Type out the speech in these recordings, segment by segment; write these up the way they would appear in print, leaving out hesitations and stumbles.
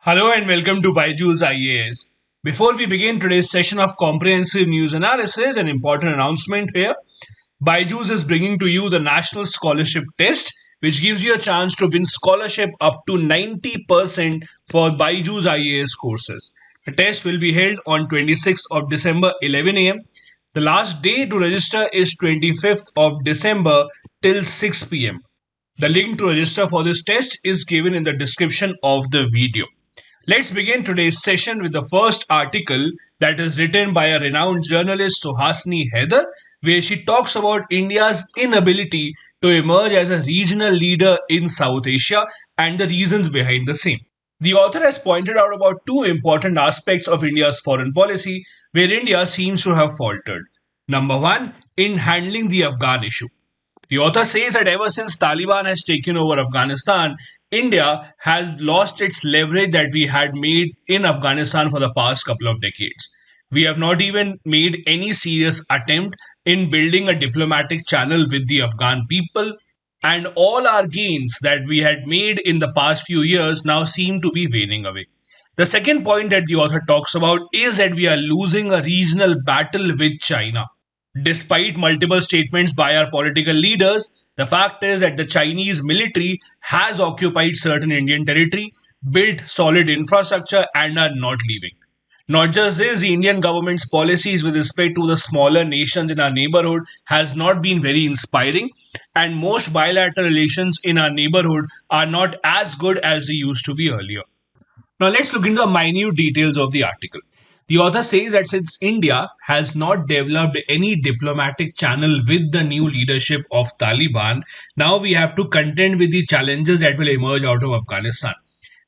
Hello and welcome to BYJU'S IAS. Before we begin today's session of comprehensive news analysis, an important announcement here. BYJU'S is bringing to you the National Scholarship Test, which gives you a chance to win scholarship up to 90% for BYJU'S IAS courses. The test will be held on 26th of December 11 a.m. The last day to register is 25th of December till 6 p.m. The link to register for this test is given in the description of the video. Let's begin today's session with the first article that is written by a renowned journalist Suhasini Haidar, where she talks about India's inability to emerge as a regional leader in South Asia and the reasons behind the same. The author has pointed out about two important aspects of India's foreign policy where India seems to have faltered. Number one, in handling the Afghan issue. The author says that ever since Taliban has taken over Afghanistan, India has lost its leverage that we had made in Afghanistan for the past couple of decades. We have not even made any serious attempt in building a diplomatic channel with the Afghan people, and all our gains that we had made in the past few years now seem to be waning away. The second point that the author talks about is that we are losing a regional battle with China. Despite multiple statements by our political leaders, the fact is that the Chinese military has occupied certain Indian territory, built solid infrastructure, and are not leaving. Not just this, the Indian government's policies with respect to the smaller nations in our neighborhood has not been very inspiring, and most bilateral relations in our neighborhood are not as good as they used to be earlier. Now let's look into the minute details of the article. The author says that since India has not developed any diplomatic channel with the new leadership of Taliban, now we have to contend with the challenges that will emerge out of Afghanistan.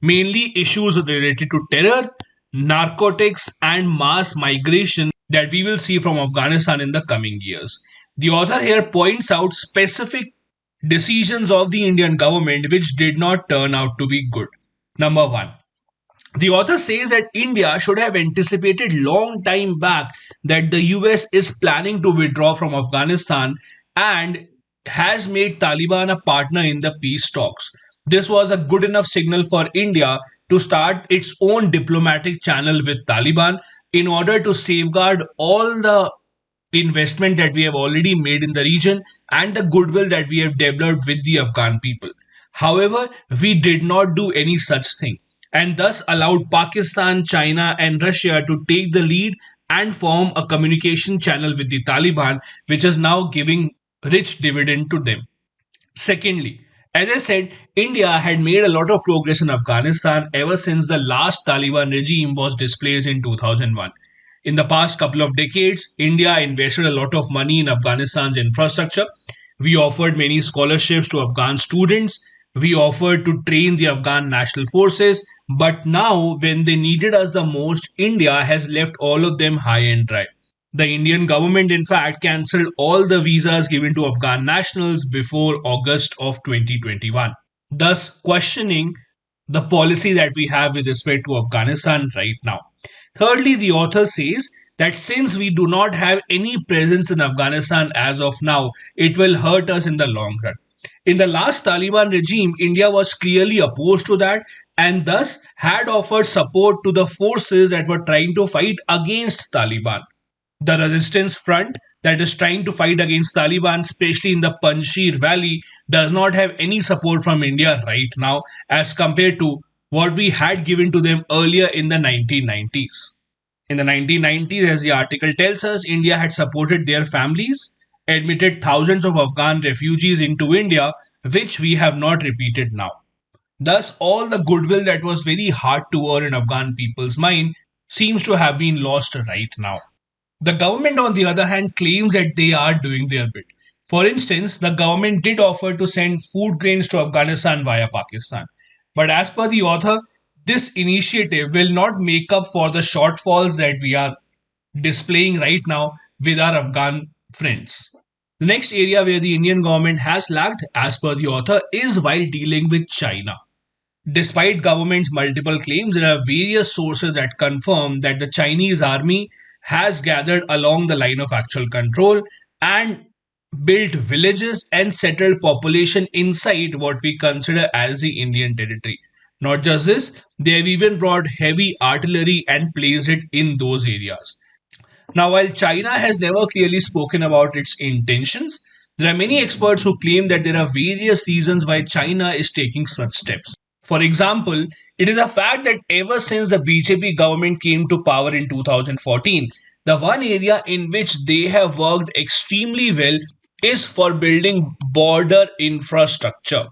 Mainly issues related to terror, narcotics, and mass migration that we will see from Afghanistan in the coming years. The author here points out specific decisions of the Indian government which did not turn out to be good. Number one, the author says that India should have anticipated long time back that the US is planning to withdraw from Afghanistan and has made Taliban a partner in the peace talks. This was a good enough signal for India to start its own diplomatic channel with Taliban in order to safeguard all the investment that we have already made in the region and the goodwill that we have developed with the Afghan people. However, we did not do any such thing and thus allowed Pakistan, China, and Russia to take the lead and form a communication channel with the Taliban, which is now giving rich dividend to them. Secondly, as I said, India had made a lot of progress in Afghanistan ever since the last Taliban regime was displaced in 2001. In the past couple of decades, India invested a lot of money in Afghanistan's infrastructure. We offered many scholarships to Afghan students. We offered to train the Afghan national forces, but now when they needed us the most, India has left all of them high and dry. The Indian government, in fact, cancelled all the visas given to Afghan nationals before August of 2021, thus questioning the policy that we have with respect to Afghanistan right now. Thirdly, the author says that since we do not have any presence in Afghanistan as of now, it will hurt us in the long run. In the last Taliban regime, India was clearly opposed to that and thus had offered support to the forces that were trying to fight against Taliban. The resistance front that is trying to fight against Taliban, especially in the Panjshir Valley, does not have any support from India right now as compared to what we had given to them earlier in the 1990s. In the 1990s, as the article tells us, India had supported their families, admitted thousands of Afghan refugees into India, which we have not repeated now. Thus, all the goodwill that was very hard to earn in Afghan people's mind seems to have been lost right now. The government, on the other hand, claims that they are doing their bit. For instance, the government did offer to send food grains to Afghanistan via Pakistan. But as per the author, this initiative will not make up for the shortfalls that we are displaying right now with our Afghan friends. The next area where the Indian government has lagged, as per the author, is while dealing with China. Despite government's multiple claims, there are various sources that confirm that the Chinese army has gathered along the line of actual control and built villages and settled population inside what we consider as the Indian territory. Not just this, they have even brought heavy artillery and placed it in those areas. Now, while China has never clearly spoken about its intentions, there are many experts who claim that there are various reasons why China is taking such steps. For example, it is a fact that ever since the BJP government came to power in 2014, the one area in which they have worked extremely well is for building border infrastructure.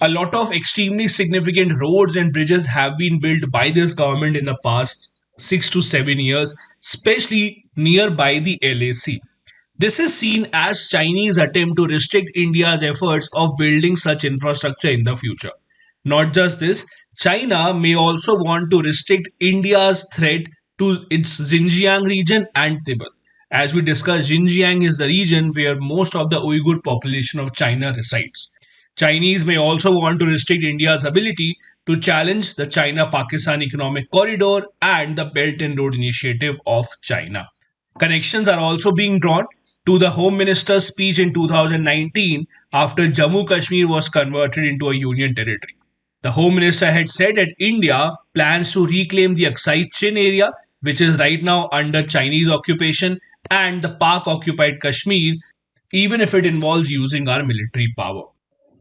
A lot of extremely significant roads and bridges have been built by this government in the past 6 to 7 years, especially nearby the LAC. This is seen as Chinese attempt to restrict India's efforts of building such infrastructure in the future. Not just this, China may also want to restrict India's threat to its Xinjiang region and Tibet. As we discussed, Xinjiang is the region where most of the Uyghur population of China resides. Chinese may also want to restrict India's ability to challenge the China Pakistan Economic Corridor and the Belt and Road Initiative of China. Connections are also being drawn to the Home Minister's speech in 2019 after Jammu Kashmir was converted into a union territory. The Home Minister had said that India plans to reclaim the Aksai Chin area, which is right now under Chinese occupation, and the Pak occupied Kashmir, even if it involves using our military power.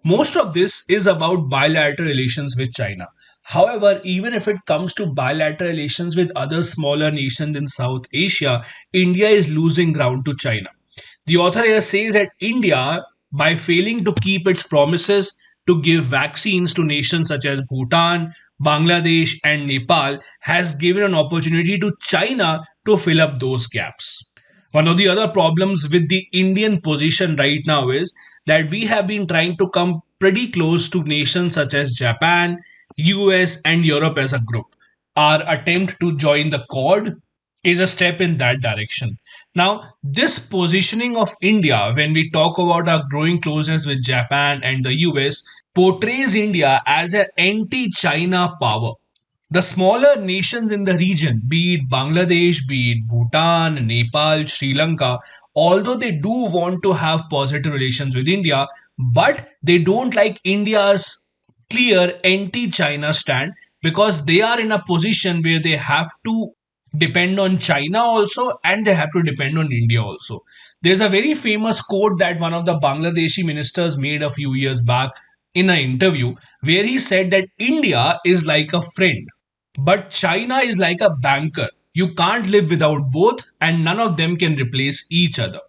Most of this is about bilateral relations with China. However, even if it comes to bilateral relations with other smaller nations in South Asia, India is losing ground to China. The author here says that India, by failing to keep its promises to give vaccines to nations such as Bhutan, Bangladesh, and Nepal, has given an opportunity to China to fill up those gaps. One of the other problems with the Indian position right now is that we have been trying to come pretty close to nations such as Japan, US, and Europe as a group. Our attempt to join the Quad is a step in that direction. Now, this positioning of India, when we talk about our growing closeness with Japan and the US, portrays India as an anti China power. The smaller nations in the region, be it Bangladesh, be it Bhutan, Nepal, Sri Lanka, although they do want to have positive relations with India, but they don't like India's clear anti China stand because they are in a position where they have to depend on China also and they have to depend on India also. There's a very famous quote that one of the Bangladeshi ministers made a few years back in an interview where he said that India is like a friend, but China is like a banker. You can't live without both, and none of them can replace each other.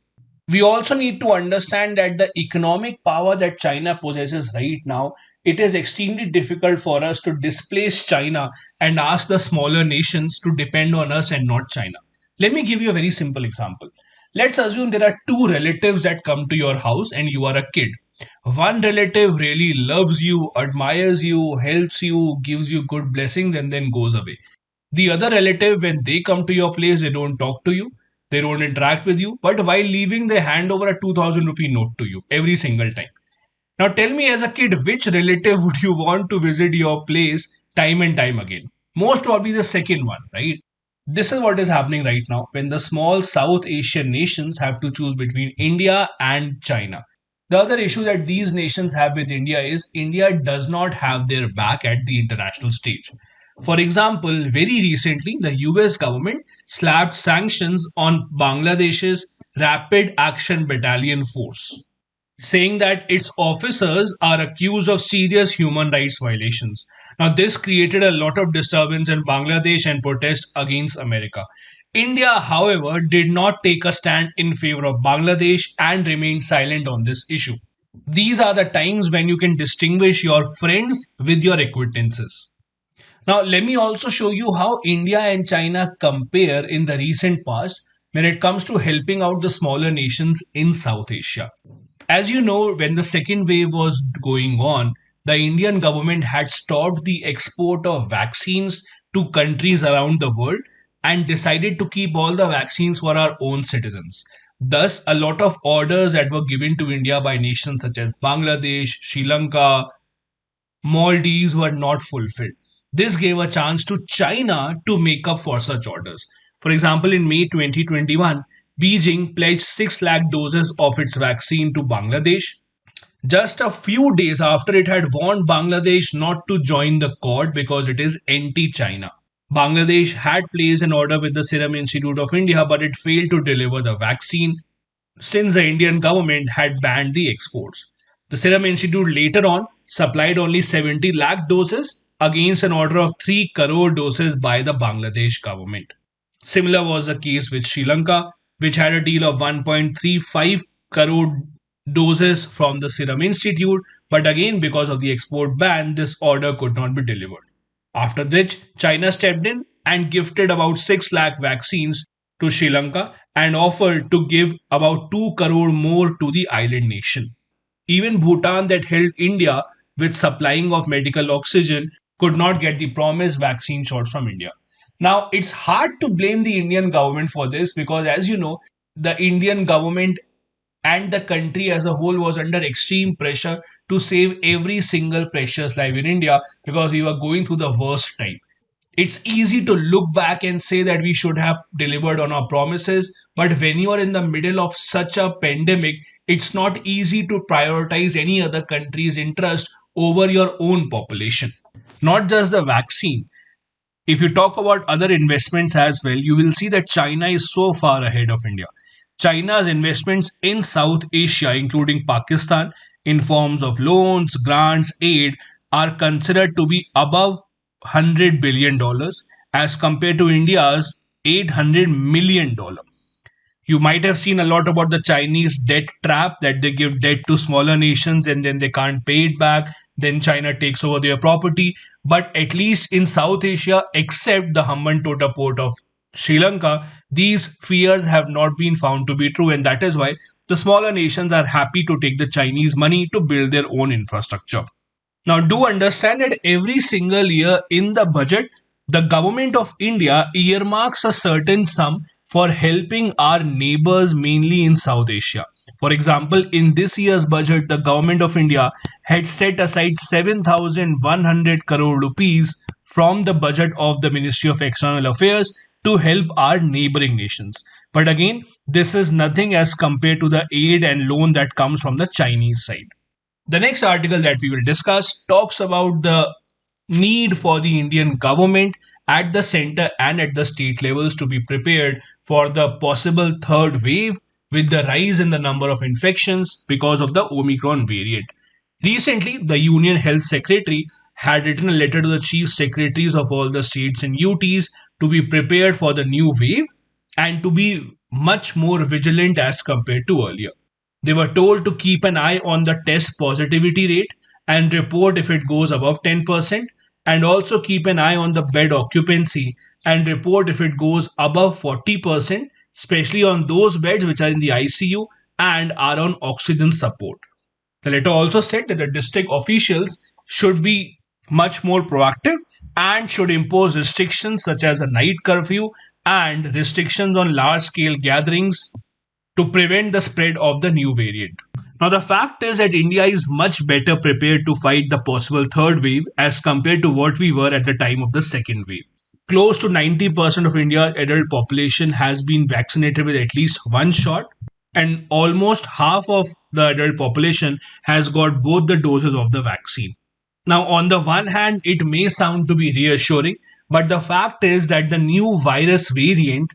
We also need to understand that the economic power that China possesses right now, it is extremely difficult for us to displace China and ask the smaller nations to depend on us and not China. Let me give you a very simple example. Let's assume there are two relatives that come to your house and you are a kid. One relative really loves you, admires you, helps you, gives you good blessings, and then goes away. The other relative, when they come to your place, they don't talk to you, they don't interact with you, but while leaving, they hand over a 2000 rupee note to you every single time. Now, tell me as a kid, which relative would you want to visit your place time and time again? Most probably the second one, right? This is what is happening right now when the small South Asian nations have to choose between India and China. The other issue that these nations have with India is India does not have their back at the international stage. For example, very recently, the US government slapped sanctions on Bangladesh's Rapid Action Battalion Force, saying that its officers are accused of serious human rights violations. Now, this created a lot of disturbance in Bangladesh and protest against America. India, however, did not take a stand in favor of Bangladesh and remained silent on this issue. These are the times when you can distinguish your friends with your acquaintances. Now, let me also show you how India and China compare in the recent past when it comes to helping out the smaller nations in South Asia. As you know, when the second wave was going on, the Indian government had stopped the export of vaccines to countries around the world and decided to keep all the vaccines for our own citizens. Thus, a lot of orders that were given to India by nations such as Bangladesh, Sri Lanka, Maldives were not fulfilled. This gave a chance to China to make up for such orders. For example, in May 2021, Beijing pledged 6 lakh doses of its vaccine to Bangladesh. just a few days after it had warned Bangladesh not to join the Quad because it is anti China. Bangladesh had placed an order with the Serum Institute of India, but it failed to deliver the vaccine since the Indian government had banned the exports. The Serum Institute later on supplied only 70 lakh doses against an order of 3 crore doses by the Bangladesh government. Similar was the case with Sri Lanka, which had a deal of 1.35 crore doses from the Serum Institute, but again, because of the export ban, this order could not be delivered. After which, China stepped in and gifted about 6 lakh vaccines to Sri Lanka and offered to give about 2 crore more to the island nation. Even Bhutan, that held India with supplying of medical oxygen, could not get the promised vaccine shots from India. Now, it's hard to blame the Indian government for this because, as you know, the Indian government and the country as a whole was under extreme pressure to save every single precious life in India because we were going through the worst time. It's easy to look back and say that we should have delivered on our promises, but when you are in the middle of such a pandemic, it's not easy to prioritize any other country's interest over your own population. Not just the vaccine. If you talk about other investments as well, you will see that China is so far ahead of India. China's investments in South Asia, including Pakistan, in forms of loans, grants, aid, are considered to be above $100 billion as compared to India's $800 million. You might have seen a lot about the Chinese debt trap that they give debt to smaller nations and then they can't pay it back. Then China takes over their property. But at least in South Asia, except the Hambantota port of Sri Lanka, these fears have not been found to be true. And that is why the smaller nations are happy to take the Chinese money to build their own infrastructure. Now, do understand that every single year in the budget, the government of India earmarks a certain sum for helping our neighbors, mainly in South Asia. For example, in this year's budget, the government of India had set aside 7,100 crore rupees from the budget of the Ministry of External Affairs to help our neighboring nations. But again, this is nothing as compared to the aid and loan that comes from the Chinese side. The next article that we will discuss talks about the need for the Indian government at the center and at the state levels to be prepared for the possible third wave with the rise in the number of infections because of the Omicron variant. Recently, the Union Health Secretary had written a letter to the chief secretaries of all the states and UTs to be prepared for the new wave and to be much more vigilant as compared to earlier. They were told to keep an eye on the test positivity rate and report if it goes above 10%, and also keep an eye on the bed occupancy and report if it goes above 40%, especially on those beds which are in the ICU and are on oxygen support. The letter also said that the district officials should be much more proactive and should impose restrictions such as a night curfew and restrictions on large scale gatherings to prevent the spread of the new variant. Now, the fact is that India is much better prepared to fight the possible third wave as compared to what we were at the time of the second wave. Close to 90% of India's adult population has been vaccinated with at least one shot, and almost half of the adult population has got both the doses of the vaccine. Now, on the one hand, it may sound to be reassuring, but the fact is that the new virus variant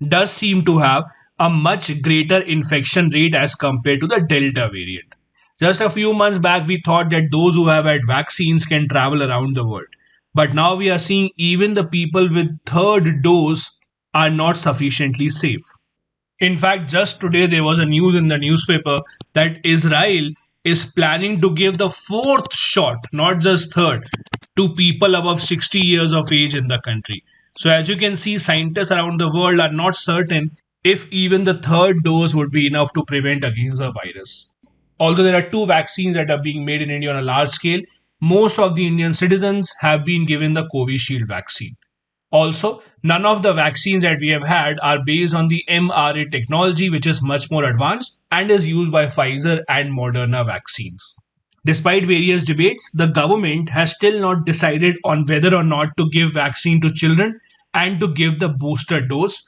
does seem to have a much greater infection rate as compared to the Delta variant. Just a few months back, we thought that those who have had vaccines can travel around the world. But now we are seeing even the people with third dose are not sufficiently safe. In fact, just today there was a news in the newspaper that Israel is planning to give the fourth shot, not just third, to people above 60 years of age in the country. So, as you can see, scientists around the world are not certain if even the third dose would be enough to prevent against the virus. Although there are two vaccines that are being made in India on a large scale, most of the Indian citizens have been given the Covishield vaccine. Also, none of the vaccines that we have had are based on the mRNA technology, which is much more advanced and is used by Pfizer and Moderna vaccines. Despite various debates, the government has still not decided on whether or not to give vaccine to children and to give the booster dose.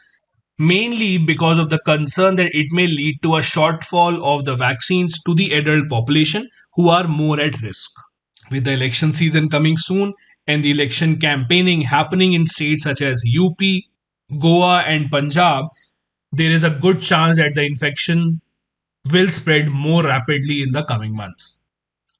mainly because of the concern that it may lead to a shortfall of the vaccines to the adult population who are more at risk. With the election season coming soon and the election campaigning happening in states such as UP, Goa, and Punjab, there is a good chance that the infection will spread more rapidly in the coming months.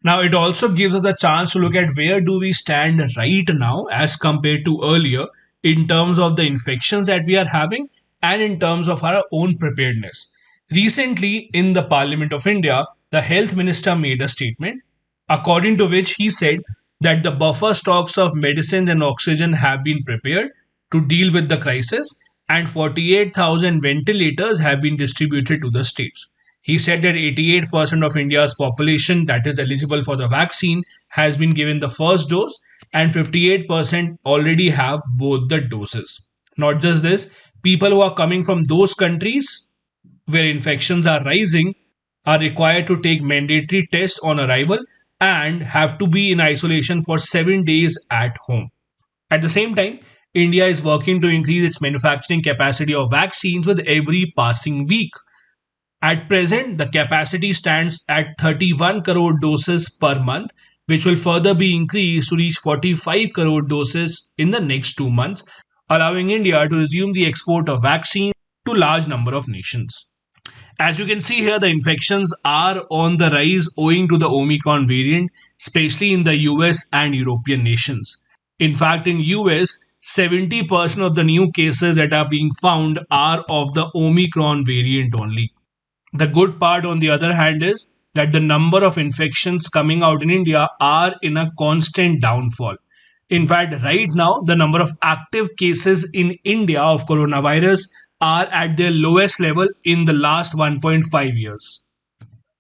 Now, it also gives us a chance to look at where do we stand right now as compared to earlier in terms of the infections that we are having and in terms of our own preparedness. Recently, in the Parliament of India, the health minister made a statement according to which he said that the buffer stocks of medicines and oxygen have been prepared to deal with the crisis and 48,000 ventilators have been distributed to the states. He said that 88% of India's population that is eligible for the vaccine has been given the first dose and 58% already have both the doses. Not just this, people who are coming from those countries where infections are rising are required to take mandatory tests on arrival and have to be in isolation for 7 days at home. At the same time, India is working to increase its manufacturing capacity of vaccines with every passing week. At present, the capacity stands at 31 crore doses per month, which will further be increased to reach 45 crore doses in the next 2 months, allowing India to resume the export of vaccines to large number of nations. As you can see here, the infections are on the rise owing to the Omicron variant, especially in the US and European nations. In fact, in US, 70% of the new cases that are being found are of the Omicron variant only. The good part, on the other hand, is that the number of infections coming out in India are in a constant downfall. In fact, right now, the number of active cases in India of coronavirus are at their lowest level in the last 1.5 years.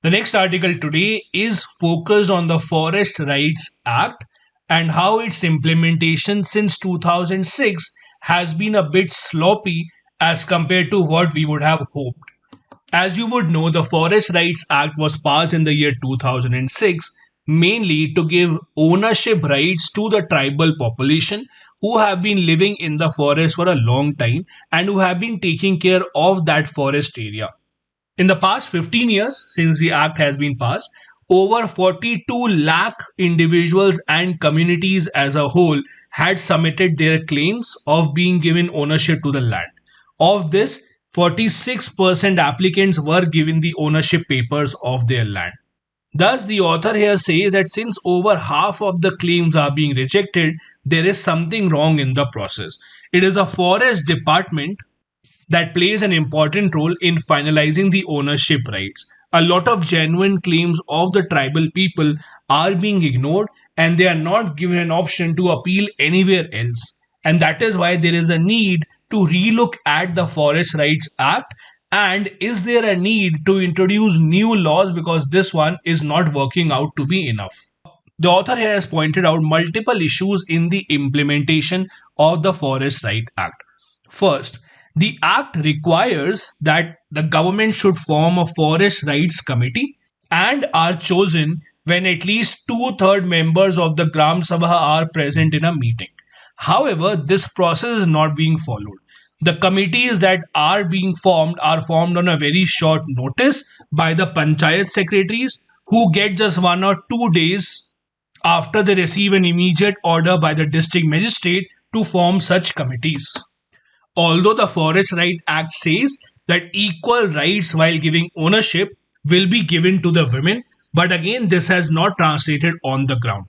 The next article today is focused on the Forest Rights Act and how its implementation since 2006 has been a bit sloppy as compared to what we would have hoped. As you would know, the Forest Rights Act was passed in the year 2006 mainly to give ownership rights to the tribal population who have been living in the forest for a long time and who have been taking care of that forest area. In the past 15 years since the act has been passed, over 42 lakh individuals and communities as a whole had submitted their claims of being given ownership to the land. Of this, 46% applicants were given the ownership papers of their land. Thus, the author here says that since over half of the claims are being rejected, there is something wrong in the process. It is a forest department that plays an important role in finalizing the ownership rights. A lot of genuine claims of the tribal people are being ignored and they are not given an option to appeal anywhere else. And that is why there is a need to relook at the Forest Rights Act. And is there a need to introduce new laws because this one is not working out to be enough? The author here has pointed out multiple issues in the implementation of the Forest Rights Act. First, the act requires that the government should form a forest rights committee and are chosen when at least two-thirds members of the Gram Sabha are present in a meeting. However, this process is not being followed. The committees that are formed on a very short notice by the panchayat secretaries who get just 1 or 2 days after they receive an immediate order by the district magistrate to form such committees. Although the Forest Rights Act says that equal rights while giving ownership will be given to the women, but again, this has not translated on the ground.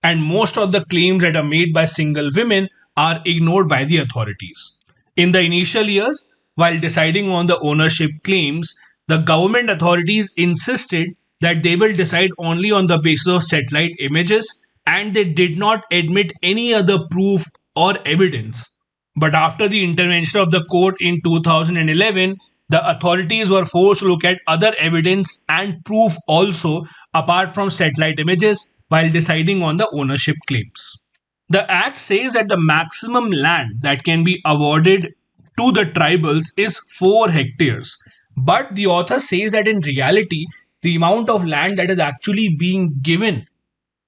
And most of the claims that are made by single women are ignored by the authorities. In the initial years, while deciding on the ownership claims, the government authorities insisted that they will decide only on the basis of satellite images and they did not admit any other proof or evidence. But after the intervention of the court in 2011, the authorities were forced to look at other evidence and proof also apart from satellite images while deciding on the ownership claims. The act says that the maximum land that can be awarded to the tribals is 4 hectares. But the author says that in reality, the amount of land that is actually being given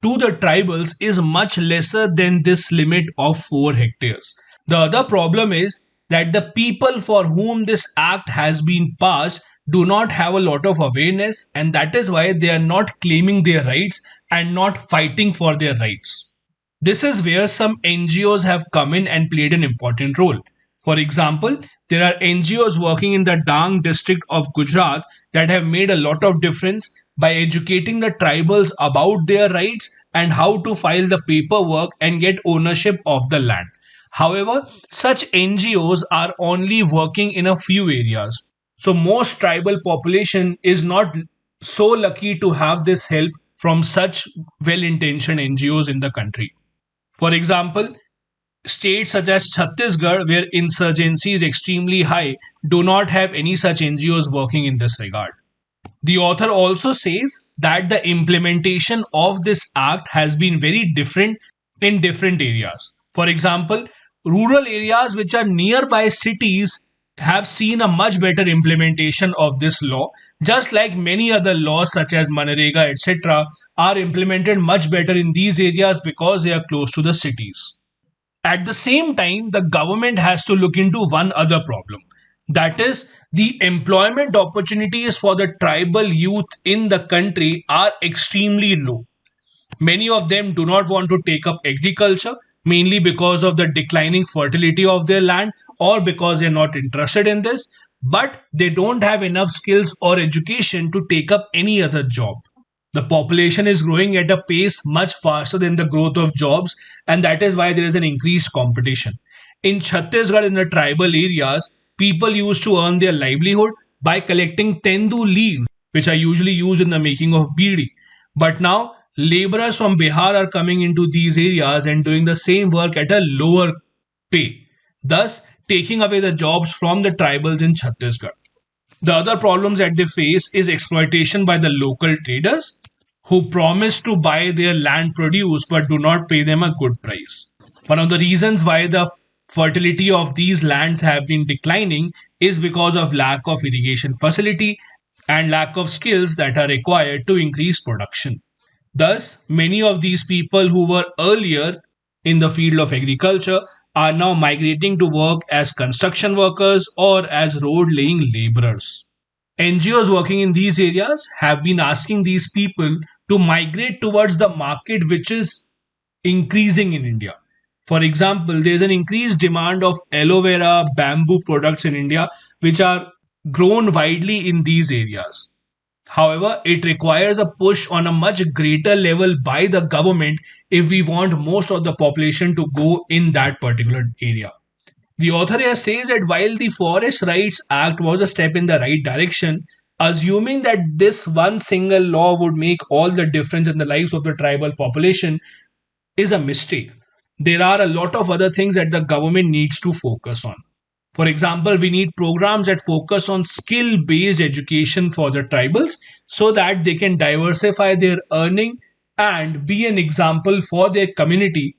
to the tribals is much lesser than this limit of 4 hectares. The other problem is that the people for whom this act has been passed do not have a lot of awareness, and that is why they are not claiming their rights and not fighting for their rights. This is where some NGOs have come in and played an important role. For example, there are NGOs working in the Dang district of Gujarat that have made a lot of difference by educating the tribals about their rights and how to file the paperwork and get ownership of the land. However, such NGOs are only working in a few areas. So most tribal population is not so lucky to have this help from such well-intentioned NGOs in the country. For example, states such as Chhattisgarh, where insurgency is extremely high, do not have any such NGOs working in this regard. The author also says that the implementation of this act has been very different in different areas. For example, rural areas which are nearby cities have seen a much better implementation of this law, just like many other laws such as Manrega, etc., are implemented much better in these areas because they are close to the cities. At the same time, the government has to look into one other problem. That is, the employment opportunities for the tribal youth in the country are extremely low. Many of them do not want to take up agriculture, mainly because of the declining fertility of their land or because they're not interested in this, but they don't have enough skills or education to take up any other job. The population is growing at a pace much faster than the growth of jobs, and that is why there is an increased competition. In Chhattisgarh, in the tribal areas, people used to earn their livelihood by collecting tendu leaves, which are usually used in the making of bidi. But now, laborers from Bihar are coming into these areas and doing the same work at a lower pay, thus taking away the jobs from the tribals in Chhattisgarh. The other problems that they face is exploitation by the local traders who promise to buy their land produce but do not pay them a good price. One of the reasons why the fertility of these lands have been declining is because of lack of irrigation facility and lack of skills that are required to increase production. Thus, many of these people who were earlier in the field of agriculture are now migrating to work as construction workers or as road laying laborers. NGOs working in these areas have been asking these people to migrate towards the market which is increasing in India. For example, there is an increased demand of aloe vera bamboo products in India, which are grown widely in these areas. However, it requires a push on a much greater level by the government if we want most of the population to go in that particular area. The author here says that while the Forest Rights Act was a step in the right direction, assuming that this one single law would make all the difference in the lives of the tribal population is a mistake. There are a lot of other things that the government needs to focus on. For example, we need programs that focus on skill based education for the tribals so that they can diversify their earning and be an example for their community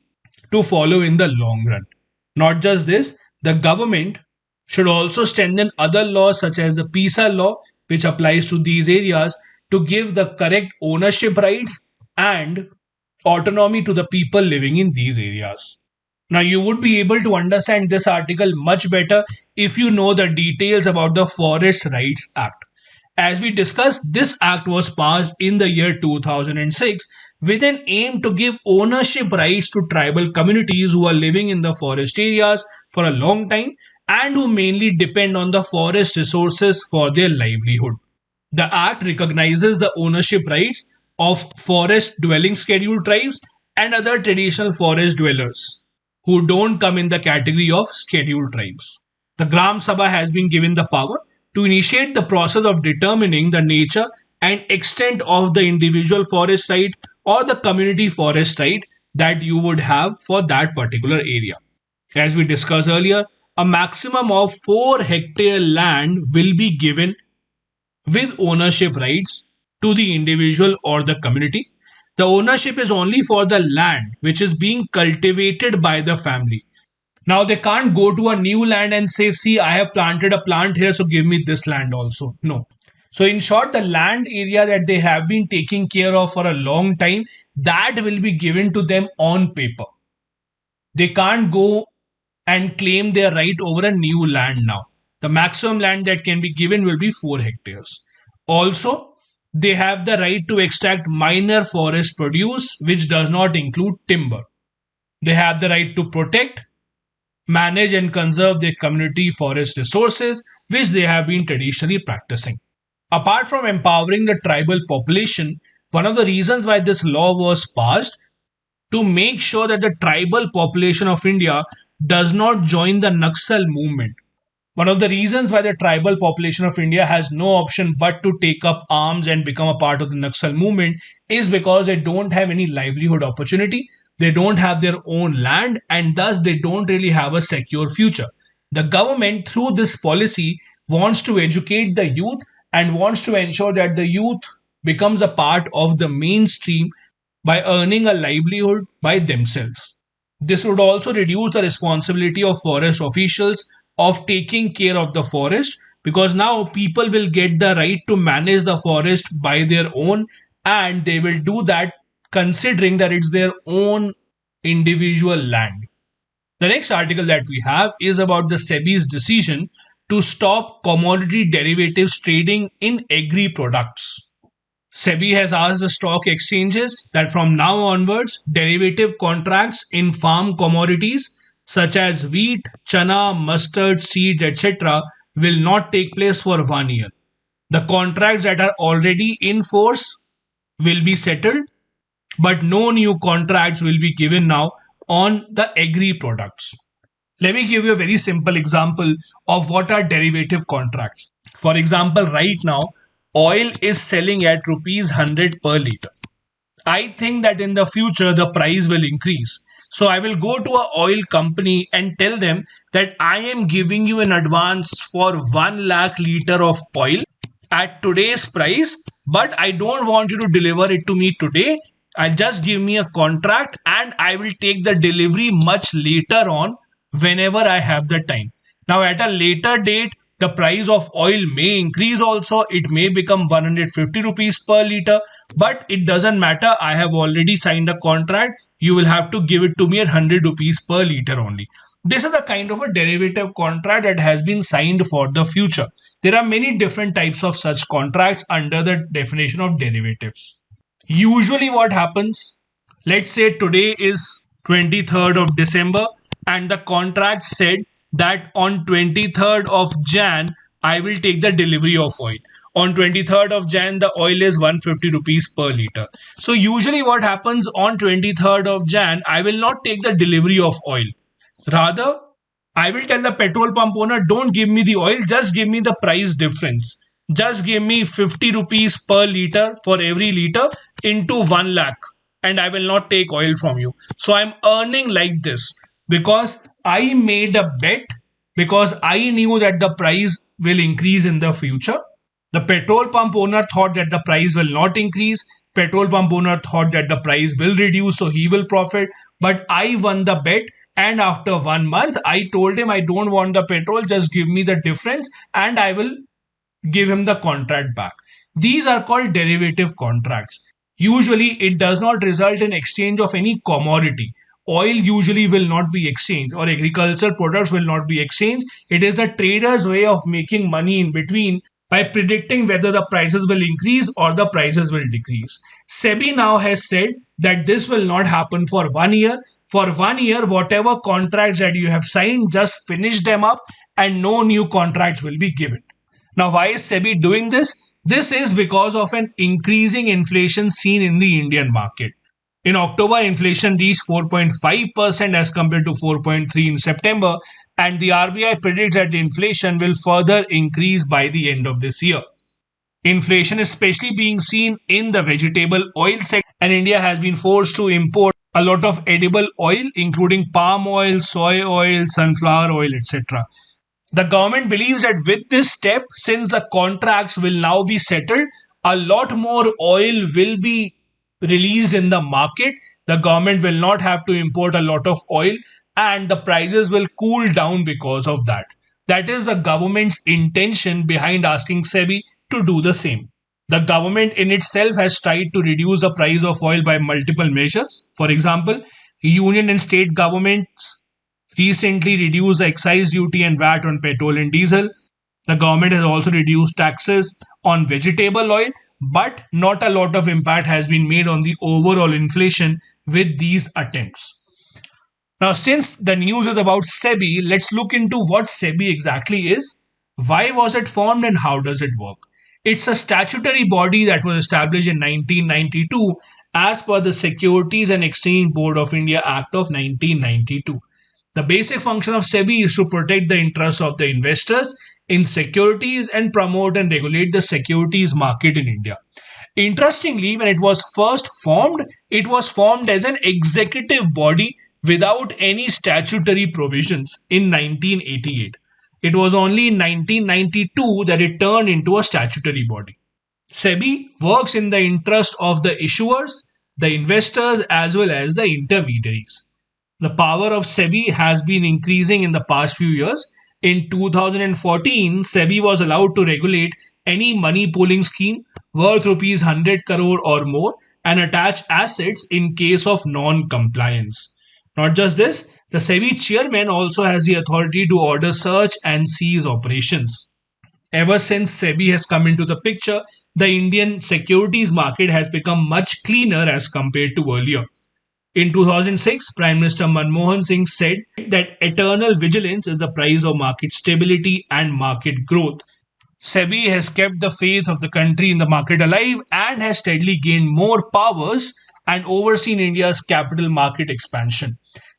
to follow in the long run. Not just this, the government should also strengthen other laws such as the PISA law, which applies to these areas, to give the correct ownership rights and autonomy to the people living in these areas. Now, you would be able to understand this article much better if you know the details about the Forest Rights Act. As we discussed, this act was passed in the year 2006 with an aim to give ownership rights to tribal communities who are living in the forest areas for a long time and who mainly depend on the forest resources for their livelihood. The act recognizes the ownership rights of forest dwelling scheduled tribes and other traditional forest dwellers who don't come in the category of scheduled tribes. The Gram Sabha has been given the power to initiate the process of determining the nature and extent of the individual forest right or the community forest right that you would have for that particular area. As we discussed earlier, a maximum of 4 hectare land will be given with ownership rights to the individual or the community. The ownership is only for the land which is being cultivated by the family. Now they can't go to a new land and say, see, I have planted a plant here, so give me this land also. No. So in short, the land area that they have been taking care of for a long time, that will be given to them on paper. They can't go and claim their right over a new land now. The maximum land that can be given will be 4 hectares. Also, they have the right to extract minor forest produce, which does not include timber. They have the right to protect, manage, and conserve their community forest resources, which they have been traditionally practicing. Apart from empowering the tribal population, one of the reasons why this law was passed to make sure that the tribal population of India does not join the Naxal movement. One of the reasons why the tribal population of India has no option but to take up arms and become a part of the Naxal movement is because they don't have any livelihood opportunity, they don't have their own land, and thus they don't really have a secure future. The government, through this policy, wants to educate the youth and wants to ensure that the youth becomes a part of the mainstream by earning a livelihood by themselves. This would also reduce the responsibility of forest officials of taking care of the forest, because now people will get the right to manage the forest by their own, and they will do that considering that it's their own individual land. The next article that we have is about the SEBI's decision to stop commodity derivatives trading in agri products. SEBI has asked the stock exchanges that from now onwards, derivative contracts in farm commodities such as wheat, chana, mustard, seeds, etc., will not take place for 1 year. The contracts that are already in force will be settled, but no new contracts will be given now on the agri products. Let me give you a very simple example of what are derivative contracts. For example, right now, oil is selling at rupees 100 per liter. I think that in the future the price will increase. So I will go to a oil company and tell them that I am giving you an advance for 1 lakh liter of oil at today's price, but I don't want you to deliver it to me today. I'll just give me a contract and I will take the delivery much later on whenever I have the time. Now, at a later date, the price of oil may increase also. It may become 150 rupees per liter, but it doesn't matter. I have already signed a contract. You will have to give it to me at 100 rupees per liter only. This is the kind of a derivative contract that has been signed for the future. There are many different types of such contracts under the definition of derivatives. Usually, what happens, let's say today is 23rd of December, and the contract said that on 23rd of Jan, I will take the delivery of oil. On 23rd of Jan, the oil is 150 rupees per liter. So, usually, what happens on 23rd of Jan, I will not take the delivery of oil. Rather, I will tell the petrol pump owner, don't give me the oil, just give me the price difference. Just give me 50 rupees per liter for every liter into 1 lakh, and I will not take oil from you. So I'm earning like this because I made a bet, because I knew that the price will increase in the future. The petrol pump owner thought that the price will not increase. Petrol pump owner thought that the price will reduce, so he will profit. But I won the bet, and after 1 month, I told him I don't want the petrol, just give me the difference, and I will give him the contract back. These are called derivative contracts. Usually, it does not result in exchange of any commodity. Oil usually will not be exchanged, or agricultural products will not be exchanged. It is the trader's way of making money in between by predicting whether the prices will increase or the prices will decrease. SEBI now has said that this will not happen for 1 year. For 1 year, whatever contracts that you have signed, just finish them up and no new contracts will be given. Now, why is SEBI doing this? This is because of an increasing inflation seen in the Indian market. In October, inflation reached 4.5% as compared to 4.3% in September, and the RBI predicts that the inflation will further increase by the end of this year. Inflation is especially being seen in the vegetable oil sector, and India has been forced to import a lot of edible oil, including palm oil, soy oil, sunflower oil, etc. The government believes that with this step, since the contracts will now be settled, a lot more oil will be released in the market. The government will not have to import a lot of oil, and the prices will cool down because of that. That is the government's intention behind asking SEBI to do the same. The government in itself has tried to reduce the price of oil by multiple measures. For example, union and state governments recently reduced the excise duty and VAT on petrol and diesel. The government has also reduced taxes on vegetable oil, but not a lot of impact has been made on the overall inflation with these attempts. Now, since the news is about SEBI, let's look into what SEBI exactly is, why was it formed, and how does it work. It's a statutory body that was established in 1992 as per the Securities and Exchange Board of India Act of 1992. The basic function of SEBI is to protect the interests of the investors in securities and promote and regulate the securities market in India. Interestingly, when it was formed as an executive body without any statutory provisions in 1988. It was only in 1992 that it turned into a statutory body. SEBI works in the interest of the issuers, the investors, as well as the intermediaries. The power of SEBI has been increasing in the past few years. In 2014, SEBI was allowed to regulate any money pooling scheme worth rupees 100 crore or more and attach assets in case of non-compliance. Not just this, the SEBI chairman also has the authority to order search and seize operations. Ever since SEBI has come into the picture, the Indian securities market has become much cleaner as compared to earlier. In 2006, Prime Minister Manmohan Singh said that eternal vigilance is the price of market stability and market growth. SEBI has kept the faith of the country in the market alive and has steadily gained more powers and overseen India's capital market expansion.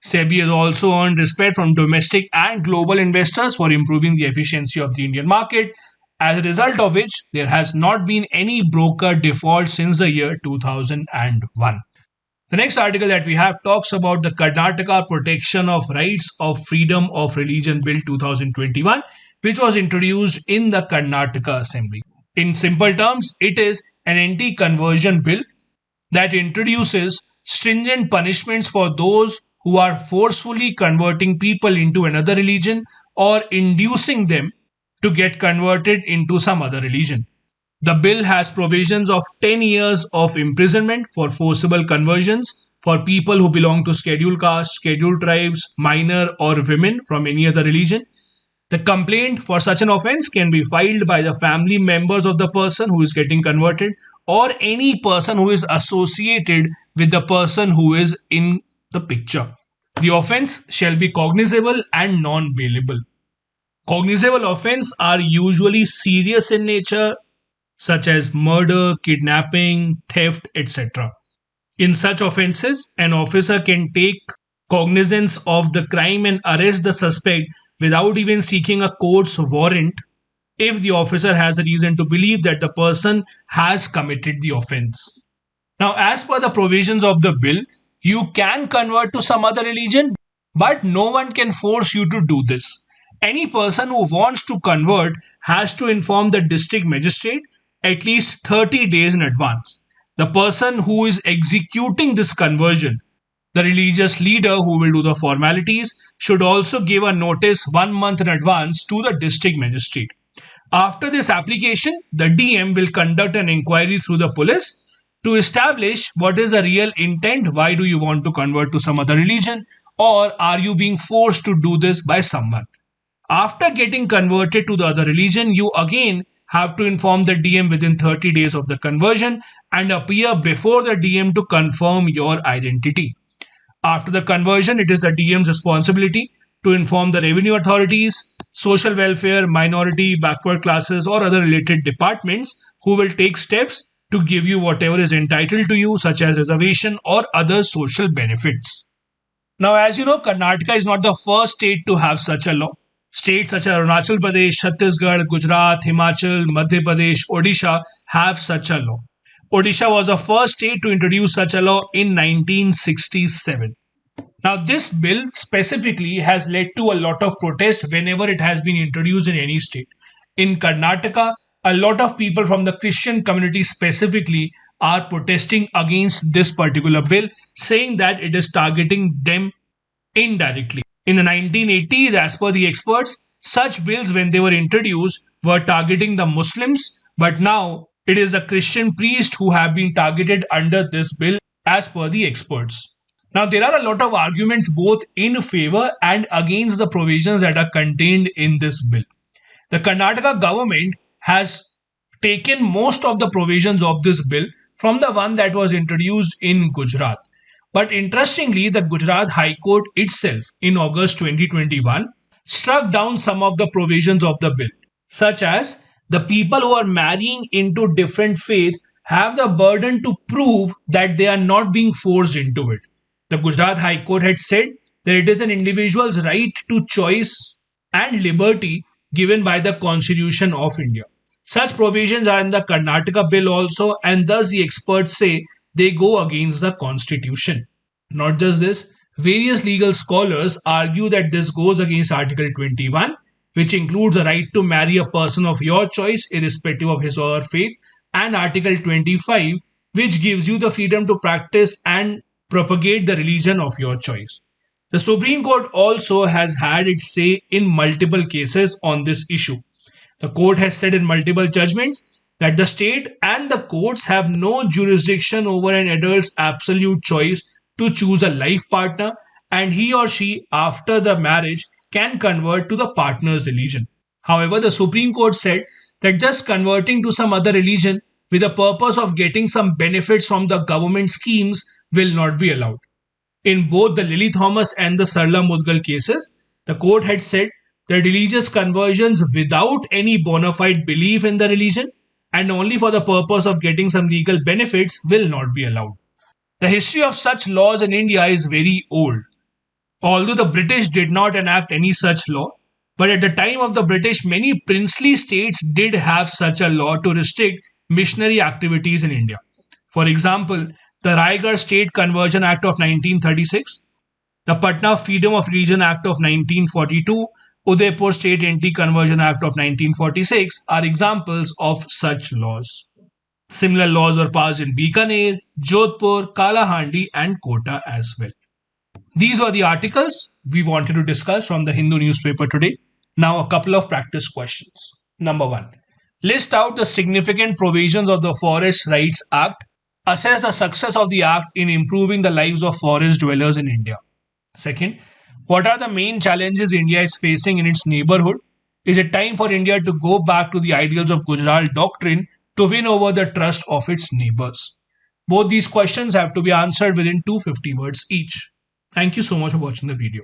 SEBI has also earned respect from domestic and global investors for improving the efficiency of the Indian market, as a result of which there has not been any broker default since the year 2001. The next article that we have talks about the Karnataka Protection of Rights of Freedom of Religion Bill 2021, which was introduced in the Karnataka Assembly. In simple terms, it is an anti-conversion bill that introduces stringent punishments for those who are forcefully converting people into another religion or inducing them to get converted into some other religion. The bill has provisions of 10 years of imprisonment for forcible conversions for people who belong to scheduled castes, scheduled tribes, minor or women from any other religion. The complaint for such an offense can be filed by the family members of the person who is getting converted or any person who is associated with the person who is in the picture. The offense shall be cognizable and non-bailable. Cognizable offense are usually serious in nature, such as murder, kidnapping, theft, etc. In such offences, an officer can take cognizance of the crime and arrest the suspect without even seeking a court's warrant if the officer has a reason to believe that the person has committed the offence. Now, as per the provisions of the bill, you can convert to some other religion, but no one can force you to do this. Any person who wants to convert has to inform the district magistrate at least 30 days in advance. The person who is executing this conversion, the religious leader who will do the formalities, should also give a notice 1 month in advance to the district magistrate. After this application, the DM will conduct an inquiry through the police to establish what is the real intent. Why do you want to convert to some other religion, or are you being forced to do this by someone? After getting converted to the other religion, you again have to inform the DM within 30 days of the conversion and appear before the DM to confirm your identity. After the conversion, it is the DM's responsibility to inform the revenue authorities, social welfare, minority, backward classes, or other related departments who will take steps to give you whatever is entitled to you, such as reservation or other social benefits. Now, as you know, Karnataka is not the first state to have such a law. States such as Arunachal Pradesh, Chhattisgarh, Gujarat, Himachal, Madhya Pradesh, Odisha have such a law. Odisha was the first state to introduce such a law in 1967. Now, this bill specifically has led to a lot of protest whenever it has been introduced in any state. In Karnataka, a lot of people from the Christian community specifically are protesting against this particular bill, saying that it is targeting them indirectly. In the 1980s, as per the experts, such bills, when they were introduced, were targeting the Muslims, but now it is the Christian priests who have been targeted under this bill, as per the experts. Now, there are a lot of arguments both in favor and against the provisions that are contained in this bill. The Karnataka government has taken most of the provisions of this bill from the one that was introduced in Gujarat. But interestingly, the Gujarat High Court itself in August 2021 struck down some of the provisions of the bill, such as the people who are marrying into different faith have the burden to prove that they are not being forced into it. The Gujarat High Court had said that it is an individual's right to choice and liberty given by the Constitution of India. Such provisions are in the Karnataka bill also, and thus the experts say they go against the Constitution. Not just this, various legal scholars argue that this goes against Article 21, which includes a right to marry a person of your choice irrespective of his or her faith, and Article 25, which gives you the freedom to practice and propagate the religion of your choice. The Supreme Court also has had its say in multiple cases on this issue. The court has said in multiple judgments that the state and the courts have no jurisdiction over an adult's absolute choice to choose a life partner, and he or she, after the marriage, can convert to the partner's religion. However, the Supreme Court said that just converting to some other religion with the purpose of getting some benefits from the government schemes will not be allowed. In both the Lily Thomas and the Sarla Mudgal cases, the court had said that religious conversions without any bona fide belief in the religion and only for the purpose of getting some legal benefits will not be allowed. The history of such laws in India is very old. Although the British did not enact any such law, but at the time of the British, many princely states did have such a law to restrict missionary activities in India. For example, the Raigad State Conversion Act of 1936, the Patna Freedom of Religion Act of 1942, Udaipur State Anti-Conversion Act of 1946 are examples of such laws. Similar laws were passed in Bikaner, Jodhpur, Kalahandi and Kota as well. These were the articles we wanted to discuss from the Hindu newspaper today. Now a couple of practice questions. Number 1. List out the significant provisions of the Forest Rights Act. Assess the success of the act in improving the lives of forest dwellers in India. Second, what are the main challenges India is facing in its neighborhood? Is it time for India to go back to the ideals of Gujarat doctrine to win over the trust of its neighbors? Both these questions have to be answered within 250 words each. Thank you so much for watching the video.